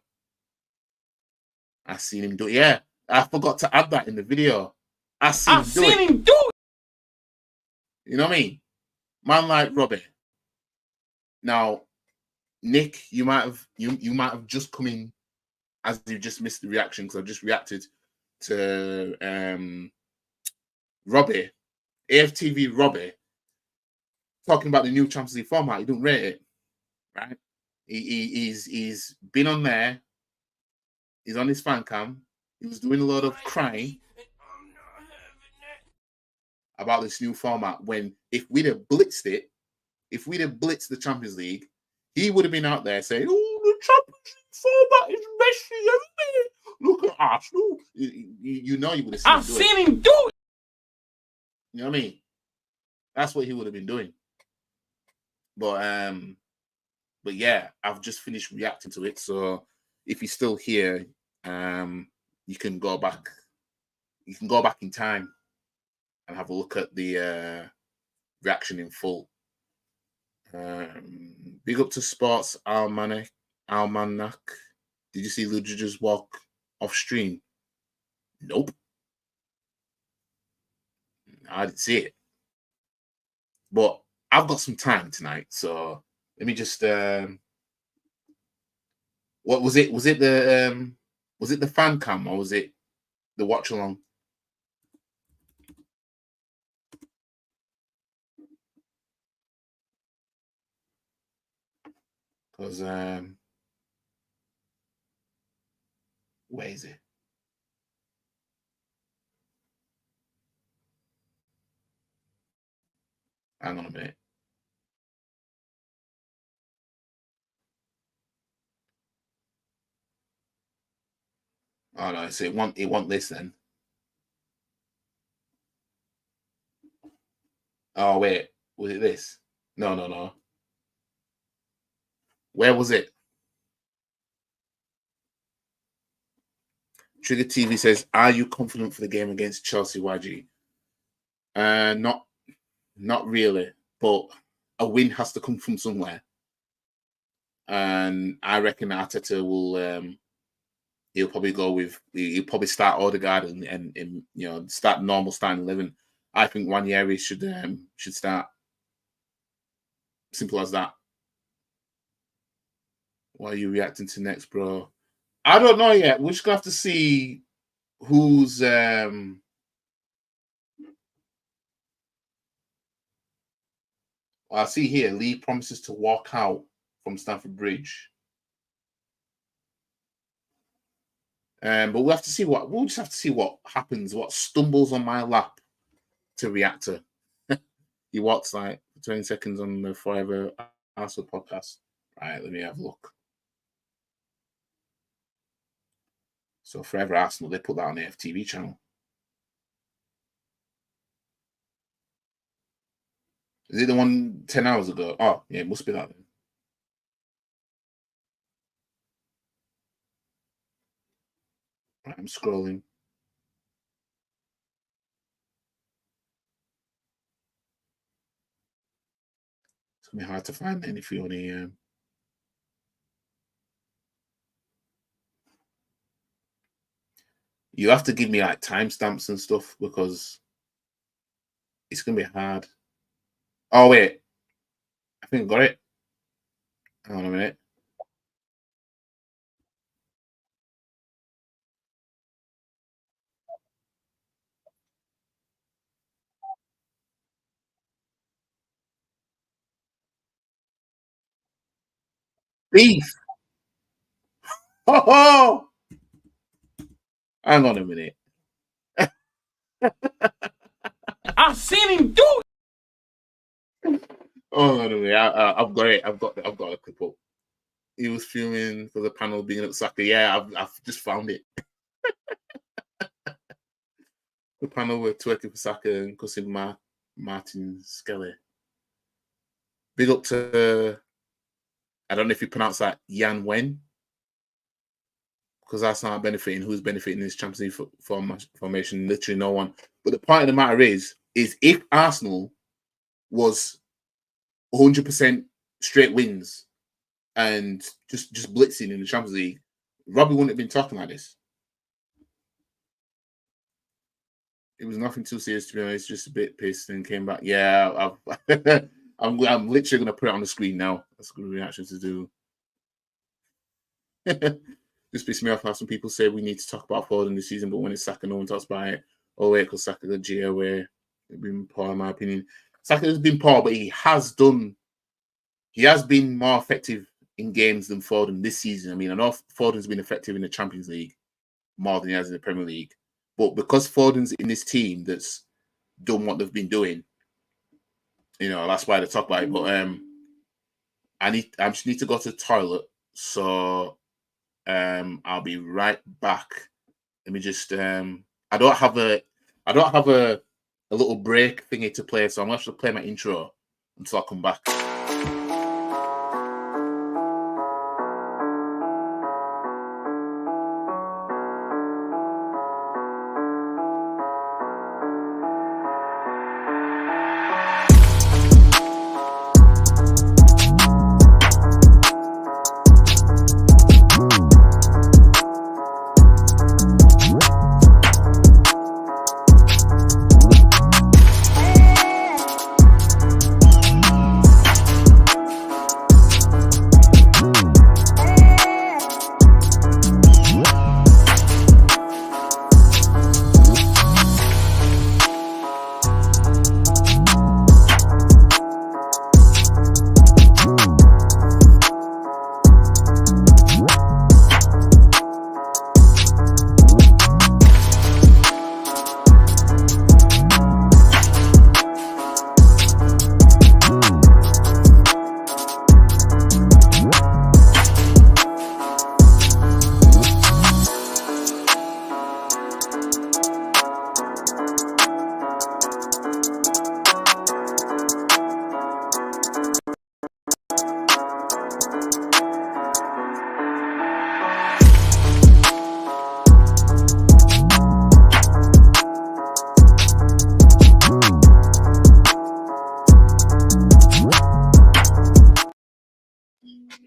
I seen him do it. Yeah. I forgot to add that in the video. I seen him do it. You know what I mean? Man like Robbie. Now, Nick, you might have just come in as you just missed the reaction, because I've just reacted to Robbie, AFTV Robbie, talking about the new Champions League format. He don't rate it, right? He's been on there. He's on his fan cam. He was doing a lot of crying about this new format, when if we'd have blitzed the Champions League, he would have been out there saying, "Oh, the Champions League format is messy, isn't it? Look at Arsenal." You know, you would have seen him do it. You know what I mean? That's what he would have been doing. But yeah, I've just finished reacting to it. So if you're still here, you can go back. You can go back in time and have a look at the reaction in full. Big up to Sports Almanac. Did you see Ludwig's walk off stream? Nope. I didn't see it. But I've got some time tonight, so let me just what was it? Was it the fan cam, or was it the watch along? Because where is it? Hang on a minute. Oh no, so it want this then. Oh wait, was it this? No. Where was it? Trigger TV says, "Are you confident for the game against Chelsea, YG?" Not really, but a win has to come from somewhere, and I reckon Arteta will. He'll probably start Odegaard and start normal starting 11. I think Wanyeri should start. Simple as that. What are you reacting to next, bro? I don't know yet. We're just gonna have to see who's I see here Lee promises to walk out from Stamford Bridge. But we'll just have to see what happens, what stumbles on my lap to react to. He walks like 20 seconds on the Forever Arsenal podcast. Right, let me have a look. So Forever Arsenal, they put that on the AFTV channel. Is it the one 10 hours ago? Oh, yeah, it must be that then. Right, I'm scrolling. It's going to be hard to find then if you only... You have to give me like timestamps and stuff because it's going to be hard. Oh, wait. I think I got it. Hang on a minute. Beef. Oh! Hang on a minute. I've seen him do it. Oh no, I've got it. I've got a clip up. He was filming for the panel being at Saka. Yeah, I've just found it. The panel were twerking for Saka and cussing Martin Skelly. Big up to I don't know if you pronounce that Yan Wen, because that's not benefiting. Who's benefiting this Champions League formation? Literally no one. But the point of the matter is if Arsenal was 100% straight wins and just blitzing in the Champions League, Robbie wouldn't have been talking like this. It was nothing too serious, to be honest. Just a bit pissed and came back. Yeah, I'm literally going to put it on the screen now. That's a good reaction to do. Just pissed me off how some people say we need to talk about Foden this season, but when it's Saka, no one talks about it. Oh, wait, because Saka got G away. It's been poor, in my opinion. Saka has been poor, but he has been more effective in games than Foden this season. I mean, I know Foden's been effective in the Champions League more than he has in the Premier League. But because Foden's in this team that's done what they've been doing, that's why they talk about it. But I just need to go to the toilet. So I'll be right back. Let me just I don't have a little break thingy to play, so I'm gonna have to play my intro until I come back.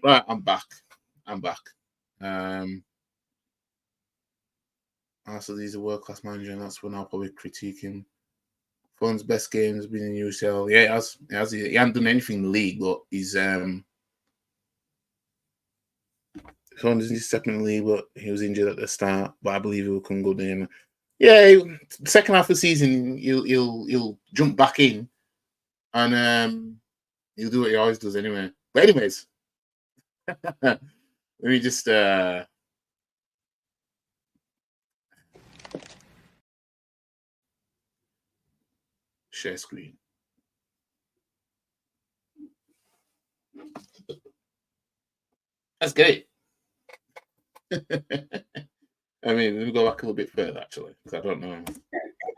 Right, I'm back. So he's a world-class manager, and that's when I'll probably critique him. Phone's best games been in UCL. Yeah, he hasn't done anything in the league, but he's Phone's in his second league, but he was injured at the start. But I believe he will come good in. Yeah, second half of the season, he'll jump back in, and he'll do what he always does anyway. But anyways, let me just share screen. Let's get it. I mean, let me go back a little bit further, actually, because I don't know.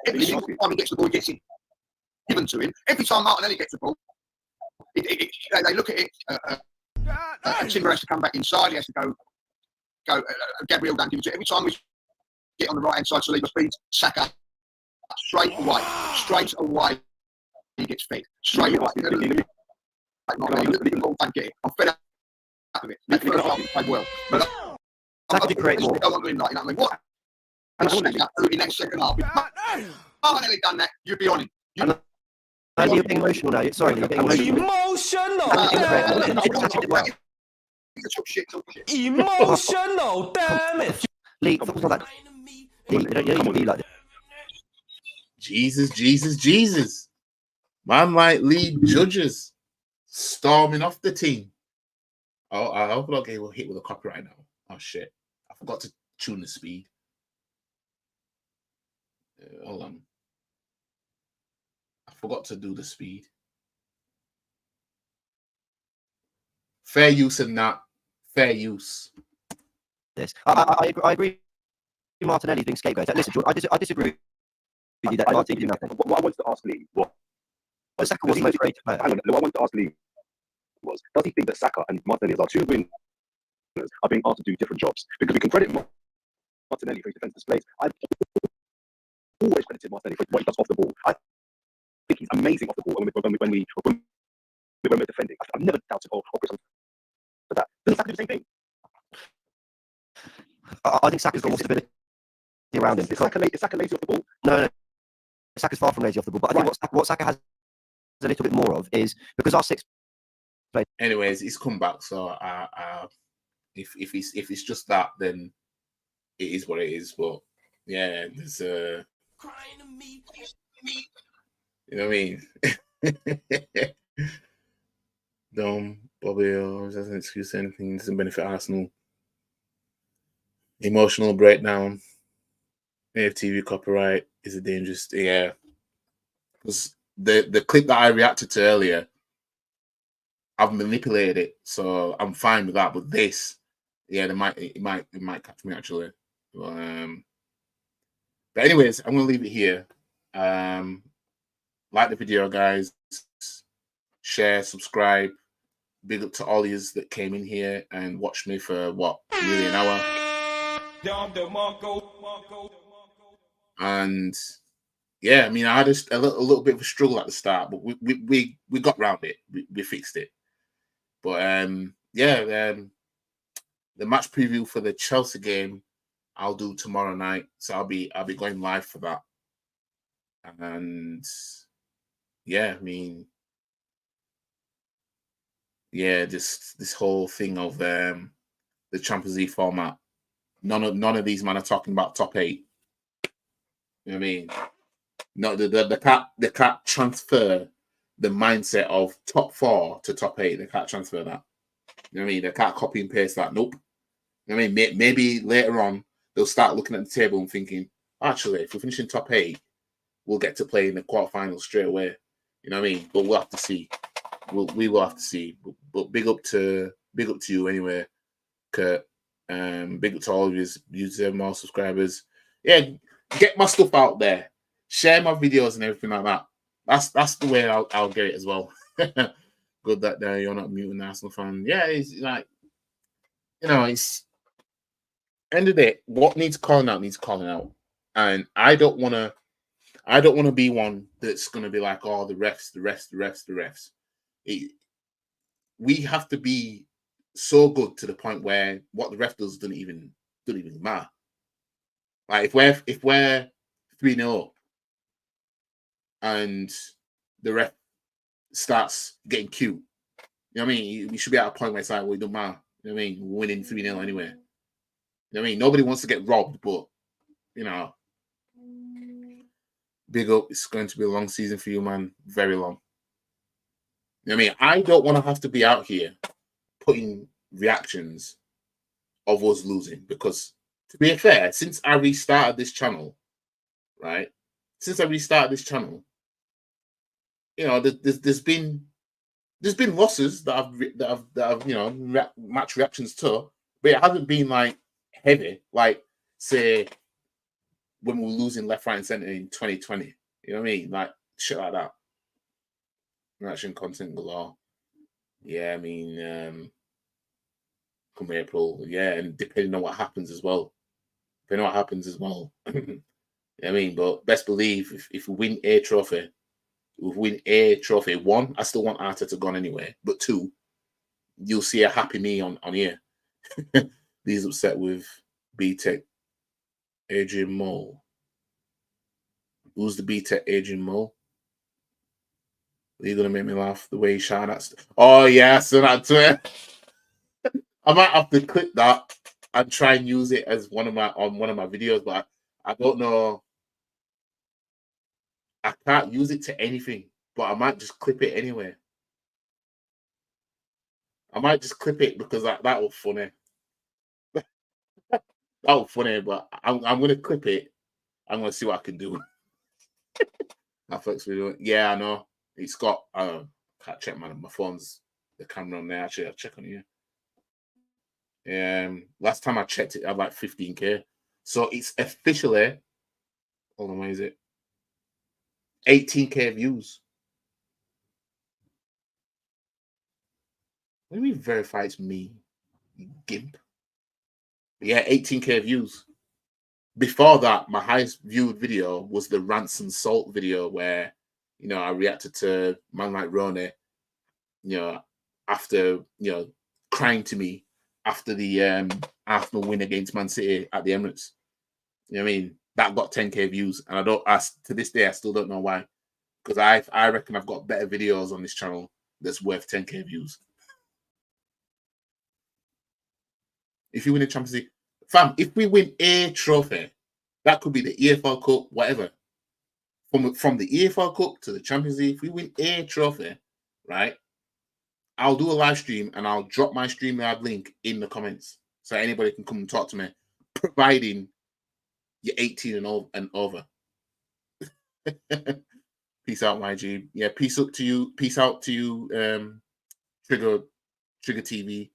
Every single time he gets the ball, he gets it given to him. Every time Martinelli gets the ball, they look at it. Timber has to come back inside. He has to go. Gabriel don't give it to it. Every time we get on the right hand side, Saliba feeds Saka straight away. He gets fed straight away. Liverpool don't get it. I'm fed up with it. They played well, but Saka did create more. I want to win, like, you know what I mean? What? And in that second half, Martinelli done that. You'd be on him. You're being emotional now. Sorry, you're being emotional. Emotional, damn it! Lee, football's not that. You don't be like this. Jesus. Man might lead judges storming off the team. Oh, I hope not get hit with a copyright now. Oh shit. I forgot to tune the speed. Hold on. I forgot to do the speed. Fair use and not fair use. this. I agree. Martinelli's being scapegoated. Listen, George, I disagree with you that Martinelli did nothing. What I wanted to ask Lee was Saka was the most creative player. Hang on, what I wanted to ask Lee was, does he think that Saka and Martinelli, as our two winners, are being asked to do different jobs? Because we can credit Martinelli for his defensive displays. I've always credited Martinelli for what he does off the ball. I think he's amazing off the ball when we're defending. I've never doubted or criticised for that. Does Saka do the same thing? I think Saka's got more stability around him. Is Saka lazy off the ball? No. Saka's far from lazy off the ball. But I think what Saka has a little bit more of is because our six. Anyways, he's come back. So if it's just that, then it is what it is. But yeah, there's you know what I mean. Bobby doesn't excuse anything. Doesn't benefit Arsenal. Emotional breakdown. AFTV copyright is a dangerous. Yeah, because the clip that I reacted to earlier, I've manipulated it, so I'm fine with that. But this, yeah, it might catch me actually. But anyways, I'm gonna leave it here. Like the video, guys. Share, subscribe. Big up to all yous that came in here and watched me for nearly an hour. And yeah, I mean, I had a little bit of a struggle at the start, but we got round it. We fixed it. But the match preview for the Chelsea game I'll do tomorrow night. So I'll be going live for that. And yeah, I mean, yeah, just this whole thing of the Champions League format. None of these men are talking about top 8. You know what I mean? No, they can't transfer the mindset of top 4 to top 8. They can't transfer that. You know what I mean? They can't copy and paste that. Nope. You know what I mean? Maybe later on they'll start looking at the table and thinking, actually, if we finish in top 8, we'll get to play in the quarterfinals straight away. You know what I mean? But we'll have to see. We will have to see. But big up to you anyway, Kurt. Big up to all of you have more subscribers. Yeah, get my stuff out there. Share my videos and everything like that. That's the way I'll get it as well. Good that you're not muting Arsenal fan. Yeah, it's like, you know, it's end of the day. What needs calling out, and I don't want to be one that's going to be like, oh, the refs. We have to be so good to the point where what the ref does doesn't even matter. Like if we're 3-0 up and the ref starts getting cute, you know what I mean? We should be at a point where it's like, well, it don't matter. You know what I mean? We're winning 3-0 anyway. You know what I mean? Nobody wants to get robbed, but you know, big up. It's going to be a long season for you, man. Very long. You know what I mean? I don't want to have to be out here putting reactions of us losing, because to be fair, since I restarted this channel, right? Since I restarted this channel, you know, there's been losses that I've you know, match reactions to, but it hasn't been like heavy, like say when we were losing left, right, and center in 2020. You know what I mean? Like shit like that. Reaction content galore. Yeah, I mean, come April, yeah, and depending on what happens as well. You know what I mean, but best believe if we win a trophy, one, I still want Arteta gone anyway. But two, you'll see a happy me on here. He's upset with B-Tech Adrian Mole. Who's the B-Tech Adrian Mole? Are you gonna make me laugh the way he shouted at? Oh yeah, so that Twitter. I might have to clip that and try and use it as one of my videos, but I don't know. I can't use it to anything, but I might just clip it anyway. I might just clip it because that was funny. That was funny, but I'm gonna clip it. I'm gonna see what I can do. I flex video. Yeah, I know. It's got can't check my phone's the camera on there. Actually, I'll check on here. Last time I checked it, I had like 15k. So it's officially, hold on, where is it? 18k views. Let me verify it's me, you gimp. Yeah, 18k views. Before that, my highest viewed video was the Ransom Salt video where, you know, I reacted to man like Ronnie, you know, after, you know, crying to me after the Arsenal win against Man City at the Emirates. You know what I mean? That got 10k views, and to this day I still don't know why. Because I reckon I've got better videos on this channel that's worth 10k views. If you win a Champions League, fam, if we win a trophy, that could be the EFL Cup, whatever. From the EFL Cup to the Champions League, if we win a trophy, right? I'll do a live stream and I'll drop my StreamYard link in the comments so anybody can come and talk to me, providing you're 18 and over. Peace out, YG. Yeah, peace out to you. Peace out to you, Trigger TV.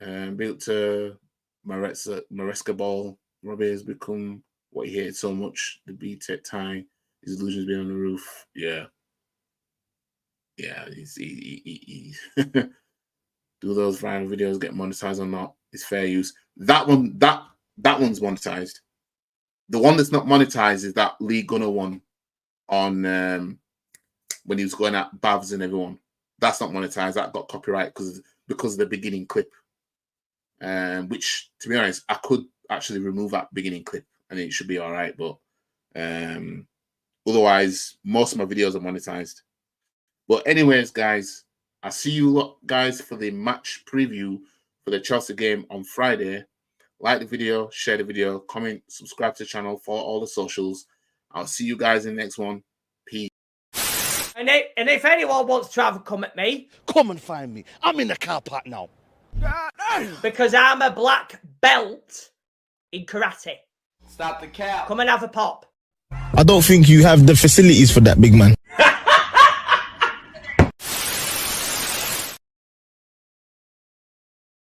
Built to Maresca Ball. Robbie has become what he hated so much. The B-Tech tie. His illusions being on the roof. Yeah. Yeah, he do those viral videos get monetized or not? It's fair use. That one's monetized. The one that's not monetized is that Lee Gunner one on when he was going at Bavs and everyone. That's not monetized. That got copyright because of the beginning clip. Which, to be honest, I could actually remove that beginning clip and it should be all right. But otherwise, most of my videos are monetized. But anyways, guys, I'll see you guys for the match preview for the Chelsea game on Friday. Like the video, share the video, comment, subscribe to the channel, follow all the socials. I'll see you guys in the next one. Peace. And if anyone wants to have a come at me, come and find me. I'm in the car park now. Because I'm a black belt in karate. Stop the cap. Come and have a pop. I don't think you have the facilities for that, big man.